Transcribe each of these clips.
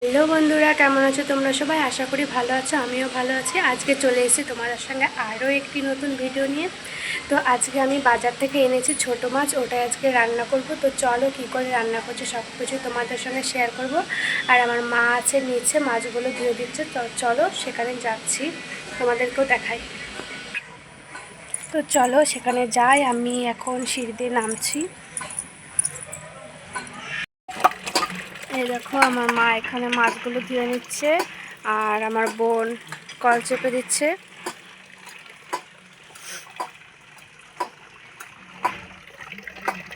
Hello বন্ধুরা, কেমন আছো তোমরা সবাই? আশা করি ভালো আছো, আমিও ভালো আছি। আজকে চলে এসেছি তোমাদের সঙ্গে আরও একটি নতুন ভিডিও নিয়ে। তো আজকে আমি বাজার থেকে এনেছি ছোট মাছ, ওটাই আজকে রান্না করব। তো চলো কী করে রান্না করছি সব কিছু তোমাদের সঙ্গে শেয়ার করব। আর আমার মা আছে নিচে, মাছগুলো ধুয়ে দিচ্ছে। তো চলো সেখানে যাচ্ছি, তোমাদেরকেও দেখাই। তো চলো সেখানে যাই, আমি এখন সিঁড়ি দিয়ে নামছি। এই দেখো আমার মা এখানে মাছগুলো ধুয়ে নিচ্ছে, আর আমার বোন কল চেপে দিচ্ছে।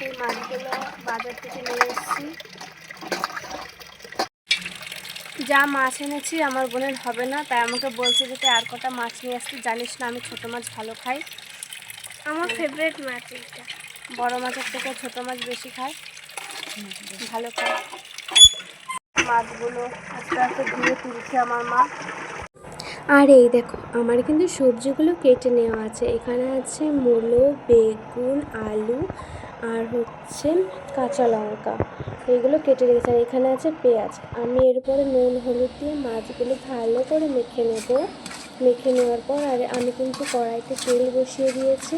এই মাছগুলো বাজার থেকে নিয়ে এসেছি। যা মাছ এনেছি আমার বোনের হবে না, তাই আমাকে বলছে যে আর কটা মাছ নিয়ে আসতে। জানিস না আমি ছোটো মাছ ভালো খাই, আমার ফেভারিট মাছ এটা। বড় মাছের থেকে ছোটো মাছ বেশি খায়, ভালো খায়। মাছগুলো আস্তে আস্তে ধুয়ে তুলছে আমার মা। আর এই দেখো আমার কিন্তু সবজিগুলো কেটে নেওয়া আছে। এখানে আছে মূলো, বেগুন, আলু আর হচ্ছে কাঁচা লঙ্কা, এইগুলো কেটে রেখেছি। আর এখানে আছে পেঁয়াজ। আমি এরপরে নুন হলুদ দিয়ে মাছগুলো ভালো করে মেখে নেব। মেখে নেওয়ার পর আমি কিন্তু কড়াইতে তেল বসিয়ে দিয়েছি।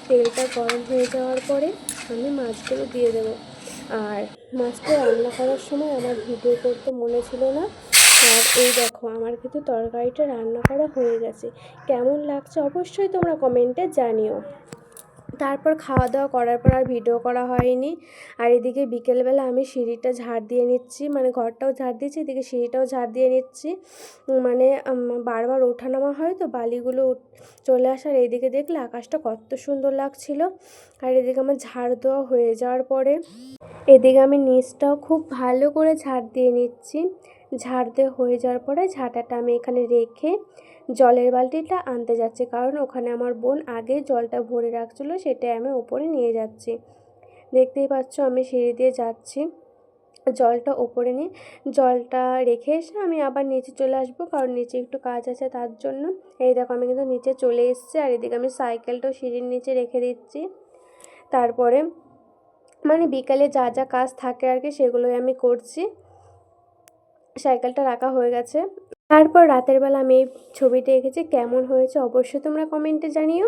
তেলটা গরম হয়ে যাওয়ার পরে আমি মাছগুলো দিয়ে দেবো। আর মাছটা রান্না করার সময় আমার ভিডিও করতে মনে ছিল না। আর এই দেখো আমার কিন্তু তরকারিটা রান্না করা হয়ে গেছে। কেমন লাগছে অবশ্যই তোমরা কমেন্টে জানিও। তারপর খাওয়া দাওয়া করার পর আর ভিডিও করা হয়নি। আর এদিকে বিকেলবেলা আমি সিঁড়িটা ঝাড় দিয়ে নিচ্ছি, মানে ঘরটাও ঝাড় দিচ্ছি, এদিকে সিঁড়িটাও ঝাড় দিয়ে নিচ্ছি। মানে বারবার ওঠানামা হয় তো বালিগুলো চলে আসার। এইদিকে দেখলে আকাশটা কত সুন্দর লাগছিল। আর এদিকে আমার ঝাড় দেওয়া হয়ে যাওয়ার পরে এদিকে আমি নিচটাও খুব ভালো করে ঝাড় দিয়ে নিচ্ছি। ঝাড় দেওয়া হয়ে যাওয়ার পরে ঝাঁটাটা আমি এখানে রেখে জলের বালতিটা আনতে যাচ্ছি, কারণ ওখানে আমার বোন আগে জলটা ভরে রাখছিলো, সেটাই আমি ওপরে নিয়ে যাচ্ছি। দেখতেই পাচ্ছ আমি সিঁড়ি দিয়ে যাচ্ছি, জলটা ওপরে নিয়ে জলটা রেখে এসে আমি আবার নিচে চলে আসবো, কারণ নিচে একটু কাজ আছে তার জন্য। এই দেখো আমি কিন্তু নিচে চলে এসেছি। আর এদিকে আমি সাইকেলটাও সিঁড়ির নিচে রেখে দিচ্ছি। তারপরে মানে বিকালে যা যা কাজ থাকে আর কি সেগুলোই আমি করছি। সাইকেলটা রাখা হয়ে গেছে। তারপর রাতের বেলা আমি এই ছবিটা এঁকেছি, কেমন হয়েছে অবশ্যই তোমরা কমেন্টে জানিও।